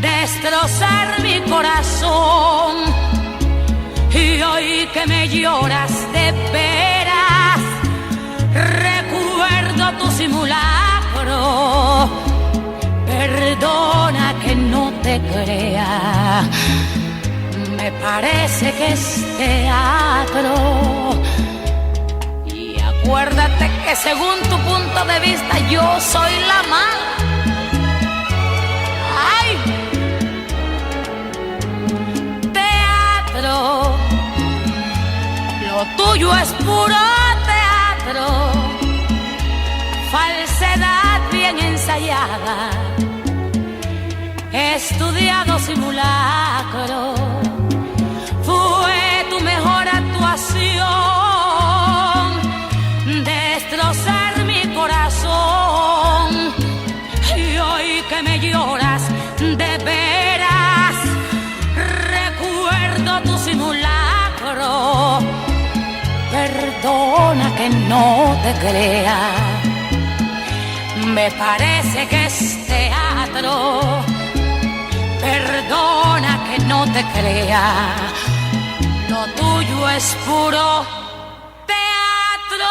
destrozar mi corazón. Y hoy que me lloras de veras, recuerdo tu simulacro. Perdona que no te crea, me parece que es teatro. Y acuérdate que según tu punto de vista yo soy la mala. ¡Ay! Teatro, lo tuyo es puro teatro, falsedad bien ensayada, estudiado simulacro. Fue tu mejor actuación, destrozar mi corazón. Y hoy que me lloras de veras, recuerdo tu simulacro. Perdona que no te crea, me parece que es teatro. Perdona que no te crea, lo tuyo es puro teatro.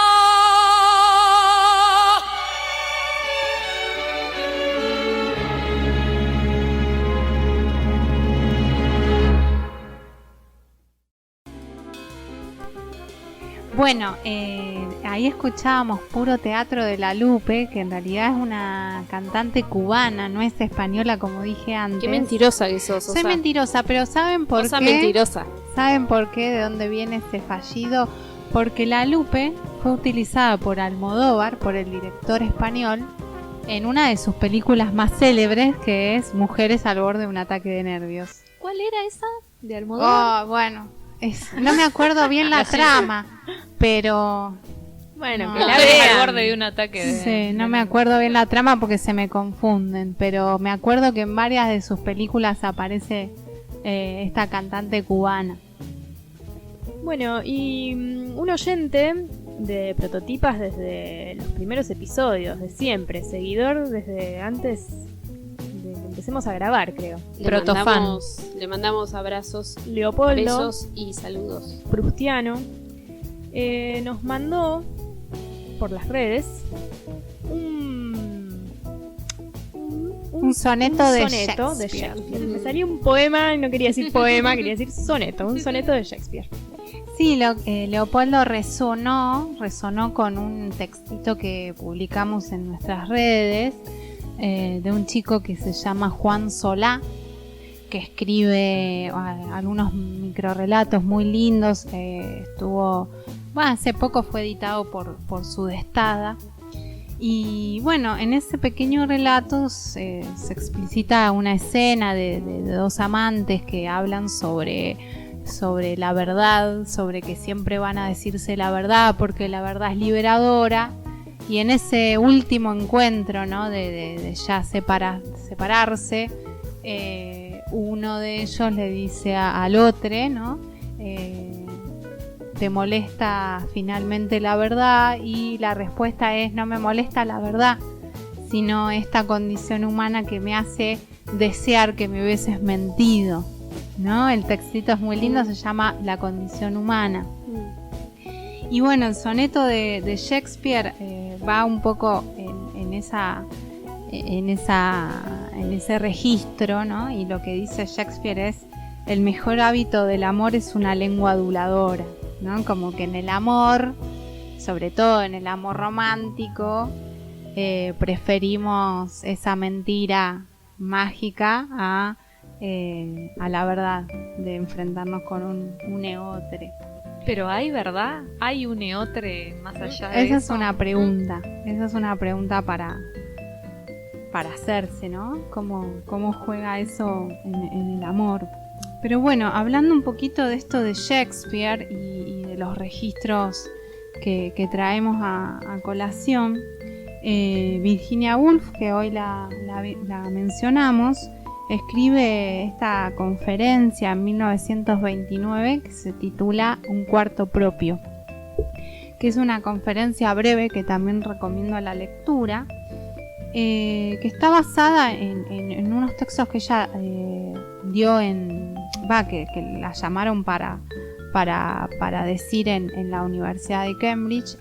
Bueno, ahí escuchábamos Puro Teatro de La Lupe, que en realidad es una cantante cubana, no es española como dije antes. Qué mentirosa que sos. Soy mentirosa, pero ¿saben por qué? Mentirosa. ¿Saben por qué? ¿De dónde viene este fallido? Porque La Lupe fue utilizada por Almodóvar, por el director español, en una de sus películas más célebres, que es Mujeres al borde de un ataque de nervios. ¿Cuál era esa de Almodóvar? Oh, bueno, no me acuerdo bien la trama, pero... Bueno, no, que la vean al borde de un ataque de... Sí, no me acuerdo bien la trama porque se me confunden, pero me acuerdo que en varias de sus películas aparece esta cantante cubana. Bueno, y un oyente de Prototipas desde los primeros episodios, de siempre, seguidor desde antes de que empecemos a grabar, creo. Le mandamos abrazos, Leopoldo, besos y saludos. Prustiano, nos mandó por las redes un soneto de soneto Shakespeare. Me salió un poema, no quería decir poema, quería decir soneto, un soneto de Shakespeare. Sí, Leopoldo resonó con un textito que publicamos en nuestras redes de un chico que se llama Juan Solá, que escribe algunos microrelatos muy lindos. Hace poco fue editado por Sudestada. Y bueno, en ese pequeño relato se explicita una escena de dos amantes que hablan sobre la verdad, sobre que siempre van a decirse la verdad porque la verdad es liberadora. Y en ese último encuentro, ¿no? de ya separarse, uno de ellos le dice al otro, ¿no? ¿Te molesta finalmente la verdad? Y la respuesta es: no me molesta la verdad, sino esta condición humana que me hace desear que me hubieses mentido, ¿no? El textito es muy lindo, se llama La condición humana. Y bueno, el soneto de Shakespeare va un poco en ese registro, ¿no? Y lo que dice Shakespeare es: el mejor hábito del amor es una lengua aduladora, ¿no? Como que en el amor, sobre todo en el amor romántico, preferimos esa mentira mágica a la verdad, de enfrentarnos con un eotre. Pero ¿hay verdad? ¿Hay un eotre más allá de Esa eso? es una pregunta. Esa es una pregunta para hacerse, ¿no? ¿Cómo juega eso en el amor? Pero bueno, hablando un poquito de esto de Shakespeare y de los registros que traemos a colación, Virginia Woolf, que hoy la mencionamos, escribe esta conferencia en 1929 que se titula Un cuarto propio, que es una conferencia breve que también recomiendo a la lectura, que está basada en unos textos que ella dio que la llamaron para decir en la Universidad de Cambridge,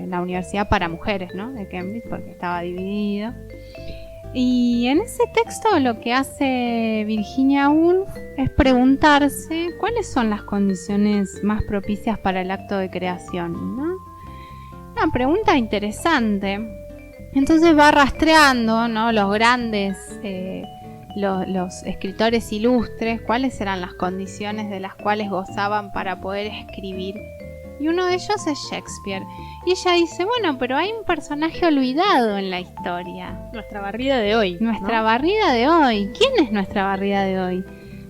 la Universidad para Mujeres, ¿no? De Cambridge, porque estaba dividido. Y en ese texto lo que hace Virginia Woolf es preguntarse cuáles son las condiciones más propicias para el acto de creación, ¿no? Una pregunta interesante. Entonces va rastreando, ¿no? Los grandes, los escritores ilustres, cuáles eran las condiciones de las cuales gozaban para poder escribir. Y uno de ellos es Shakespeare. Y ella dice, bueno, pero hay un personaje olvidado en la historia. Nuestra barrida de hoy. Nuestra barrida de hoy. ¿Quién es nuestra barrida de hoy?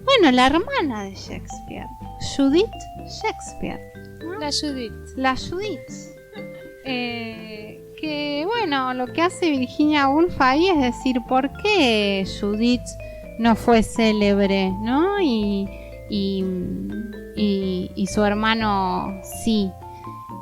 Bueno, la hermana de Shakespeare, Judith Shakespeare, ¿no? La Judith. Que bueno, lo que hace Virginia Woolf ahí es decir, ¿por qué Judith no fue célebre, ¿no? Y su hermano sí.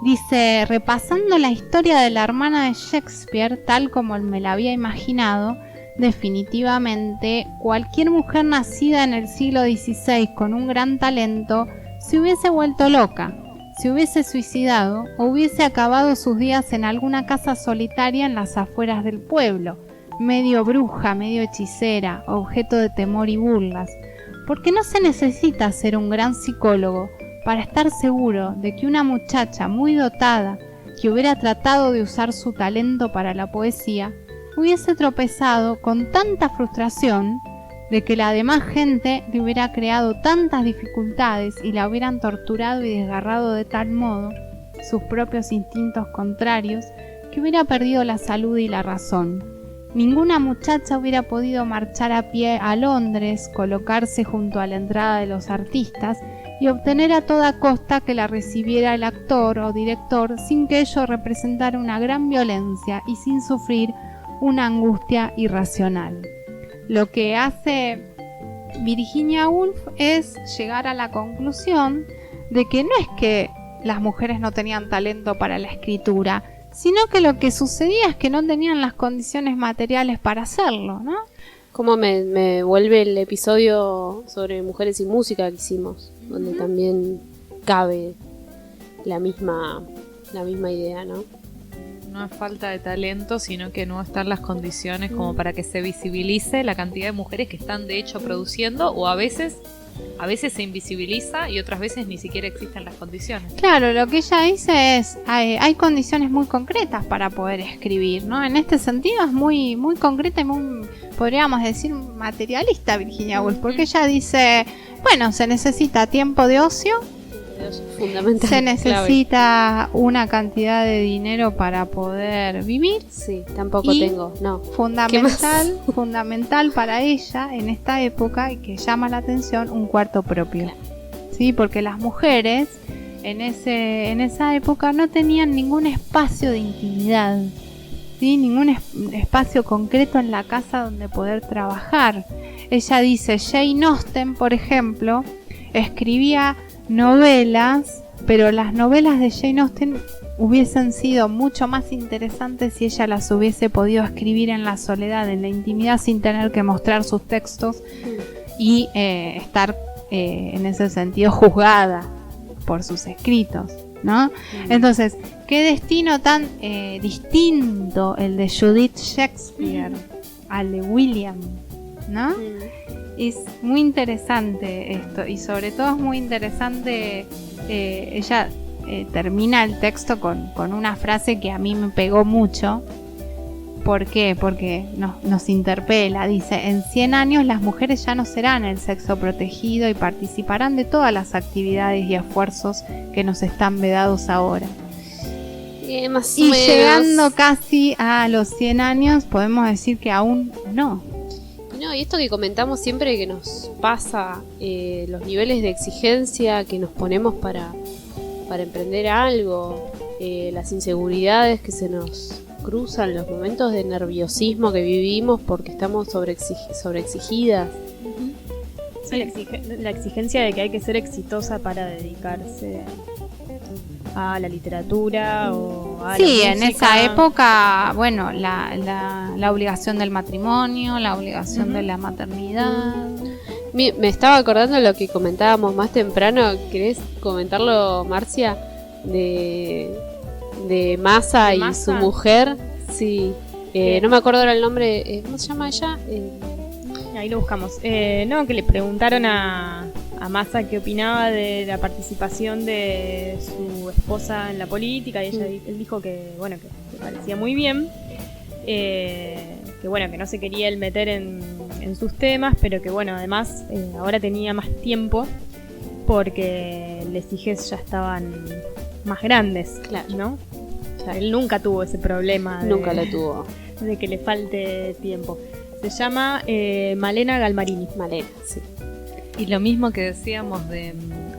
Dice, repasando la historia de la hermana de Shakespeare tal como me la había imaginado, definitivamente cualquier mujer nacida en el siglo XVI con un gran talento se hubiese vuelto loca, se hubiese suicidado o hubiese acabado sus días en alguna casa solitaria en las afueras del pueblo, medio bruja, medio hechicera, objeto de temor y burlas, porque no se necesita ser un gran psicólogo para estar seguro de que una muchacha muy dotada que hubiera tratado de usar su talento para la poesía hubiese tropezado con tanta frustración de que la demás gente le hubiera creado tantas dificultades y la hubieran torturado y desgarrado de tal modo sus propios instintos contrarios que hubiera perdido la salud y la razón. Ninguna muchacha hubiera podido marchar a pie a Londres, colocarse junto a la entrada de los artistas y obtener a toda costa que la recibiera el actor o director sin que ello representara una gran violencia y sin sufrir una angustia irracional. Lo que hace Virginia Woolf es llegar a la conclusión de que no es que las mujeres no tenían talento para la escritura, sino que lo que sucedía es que no tenían las condiciones materiales para hacerlo, ¿no? Como me vuelve el episodio sobre mujeres y música que hicimos, donde también cabe la misma idea, ¿no? No es falta de talento, sino que no están las condiciones como para que se visibilice la cantidad de mujeres que están de hecho produciendo, o a veces se invisibiliza y otras veces ni siquiera existen las condiciones. Claro, lo que ella dice es, hay condiciones muy concretas para poder escribir, ¿no? En este sentido es muy, muy concreta y muy, podríamos decir, materialista Virginia Woolf, porque ella dice, bueno, se necesita tiempo de ocio, fundamental, se necesita una cantidad de dinero para poder vivir. Sí, tampoco tengo, no. Fundamental para ella en esta época y que llama la atención, un cuarto propio. Sí, porque las mujeres en esa época no tenían ningún espacio de intimidad, ¿sí? Ningún espacio concreto en la casa donde poder trabajar. Ella dice, Jane Austen, por ejemplo, escribía novelas, pero las novelas de Jane Austen hubiesen sido mucho más interesantes si ella las hubiese podido escribir en la soledad, en la intimidad, sin tener que mostrar sus textos y estar en ese sentido juzgada por sus escritos, ¿no? Entonces, qué destino tan distinto el de Judith Shakespeare al de William, ¿no? Es muy interesante esto, y sobre todo es muy interesante, ella termina el texto con una frase que a mí me pegó mucho. ¿Por qué? Porque nos interpela. Dice, en 100 años las mujeres ya no serán el sexo protegido y participarán de todas las actividades y esfuerzos que nos están vedados ahora. Más y o menos. Llegando casi a los 100 años podemos decir que aún no. No, y esto que comentamos siempre que nos pasa, los niveles de exigencia que nos ponemos para emprender algo, las inseguridades que se nos cruzan los momentos de nerviosismo que vivimos porque estamos sobreexigidas. Sí, la exigencia de que hay que ser exitosa para dedicarse a la literatura o a la música. En esa época, bueno, la obligación del matrimonio, la obligación de la maternidad. Me estaba acordando de lo que comentábamos más temprano. ¿Querés comentarlo, Marcia? De Massa y su mujer. Sí. No me acuerdo ahora el nombre. ¿Cómo se llama ella? Ahí lo buscamos. No, que le preguntaron a Massa qué opinaba de la participación de su esposa en la política, y él dijo que bueno, que le parecía muy bien, que bueno, que no se quería él meter en sus temas, pero que bueno, además ahora tenía más tiempo porque les hijes ya estaban más grandes, claro, ¿no? O sea, él nunca tuvo ese problema. Nunca lo tuvo. De que le falte tiempo. Se llama Malena Galmarini. Malena, sí. Y lo mismo que decíamos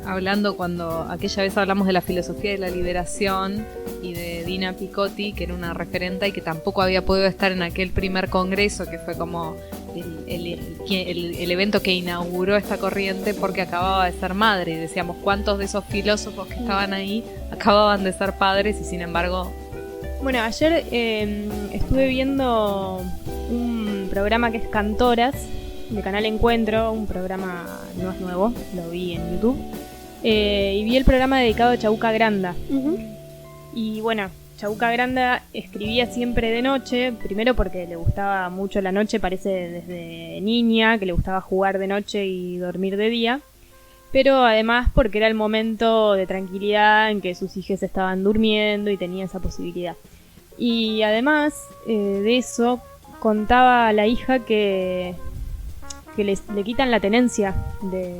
hablando cuando aquella vez hablamos de la filosofía de la liberación y de Dina Picotti, que era una referenta y que tampoco había podido estar en aquel primer congreso, que fue como el evento que inauguró esta corriente, porque acababa de ser madre. Y decíamos, ¿cuántos de esos filósofos que estaban ahí acababan de ser padres y sin embargo... Bueno, ayer estuve viendo un programa que es Cantoras, de Canal Encuentro, un programa no es nuevo, lo vi en YouTube, y vi el programa dedicado a Chabuca Granda. Y bueno, Chabuca Granda escribía siempre de noche, primero porque le gustaba mucho la noche, parece desde niña, que le gustaba jugar de noche y dormir de día, pero además porque era el momento de tranquilidad en que sus hijos estaban durmiendo y tenía esa posibilidad. Y además de eso, contaba a la hija que le quitan la tenencia de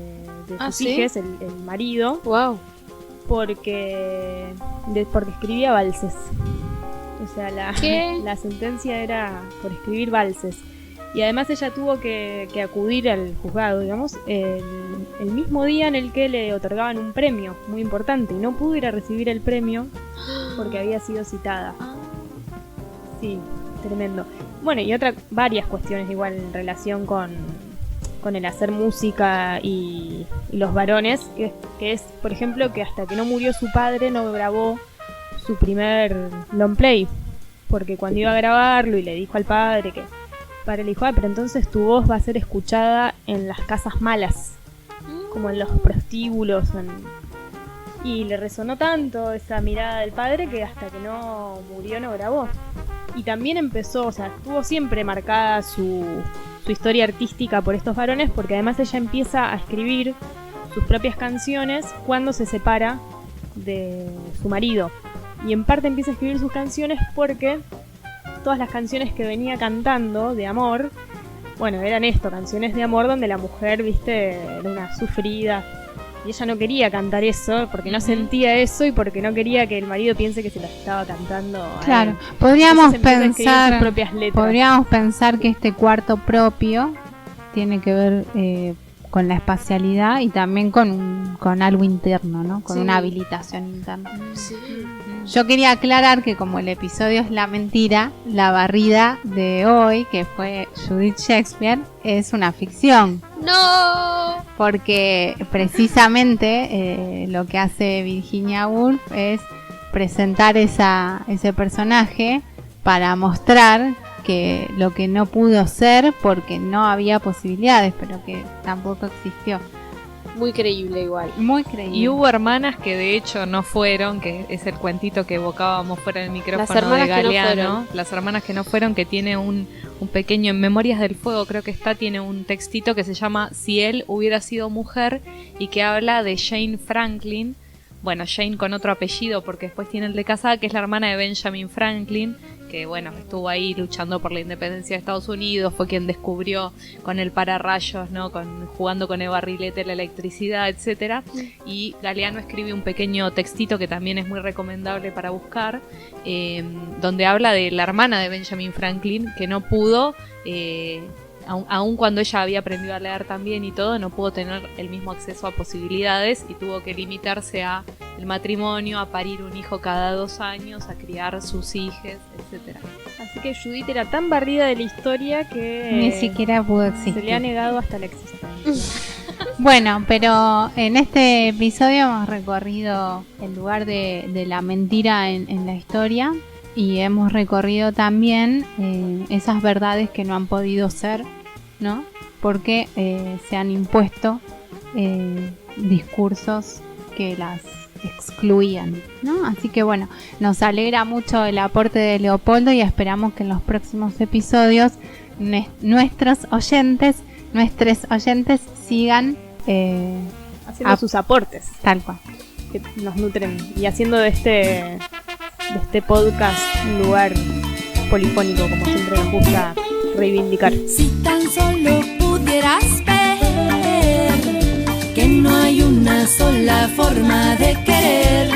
sus hijos, el marido. Wow. Porque escribía valses. O sea, la sentencia era por escribir valses. Y además ella tuvo que acudir al juzgado, digamos, el mismo día en el que le otorgaban un premio muy importante. Y no pudo ir a recibir el premio porque había sido citada. Sí, tremendo. Bueno, y varias cuestiones igual en relación con el hacer música y los varones, que es, por ejemplo, que hasta que no murió su padre no grabó su primer long play, porque cuando iba a grabarlo y le dijo al padre que... El padre le dijo, pero entonces tu voz va a ser escuchada en las casas malas, como en los prostíbulos, y le resonó tanto esa mirada del padre que hasta que no murió no grabó. Y también empezó, o sea, estuvo siempre marcada su historia artística por estos varones, porque además ella empieza a escribir sus propias canciones cuando se separa de su marido. Y en parte empieza a escribir sus canciones porque todas las canciones que venía cantando de amor, bueno, eran canciones de amor donde la mujer, viste, era una sufrida. Y ella no quería cantar eso porque no sentía eso y porque no quería que el marido piense que se las estaba cantando a claro, él. podríamos pensar que este cuarto propio tiene que ver con la espacialidad y también con algo interno, ¿no? Con una habilitación interna. Sí. Yo quería aclarar que como el episodio es la mentira, la barrida de hoy, que fue Judith Shakespeare, es una ficción. ¡No! Porque precisamente lo que hace Virginia Woolf es presentar ese personaje para mostrar que lo que no pudo ser porque no había posibilidades, pero que tampoco existió. Muy creíble igual. Muy creíble. Y hubo hermanas que de hecho no fueron, que es el cuentito que evocábamos fuera del micrófono de Galeano. Las hermanas que no fueron, que tiene un pequeño, en Memorias del Fuego creo que tiene un textito que se llama Si él hubiera sido mujer, y que habla de Jane Franklin. Bueno, Jane con otro apellido porque después tiene el de casada, que es la hermana de Benjamin Franklin, que bueno, estuvo ahí luchando por la independencia de Estados Unidos, fue quien descubrió con el pararrayos, ¿no? Jugando con el barrilete la electricidad, etcétera. Y Galeano escribe un pequeño textito que también es muy recomendable para buscar, donde habla de la hermana de Benjamin Franklin, que no pudo, aun cuando ella había aprendido a leer también y todo, no pudo tener el mismo acceso a posibilidades y tuvo que limitarse a el matrimonio, a parir un hijo cada 2 años, a criar sus hijos, etcétera. Así que Judith era tan barrida de la historia que ni siquiera pudo existir. se le ha negado hasta la existencia. Bueno, pero en este episodio hemos recorrido el lugar de la mentira en la historia y hemos recorrido también esas verdades que no han podido ser, ¿no? Porque se han impuesto discursos que las excluían, ¿no? Así que bueno, nos alegra mucho el aporte de Leopoldo y esperamos que en los próximos episodios nuestros oyentes sigan haciendo sus aportes, tal cual, que nos nutren, y haciendo de este podcast un lugar polifónico, como siempre nos gusta reivindicar. Si tan solo pudieras ver que no hay una sola forma de querer,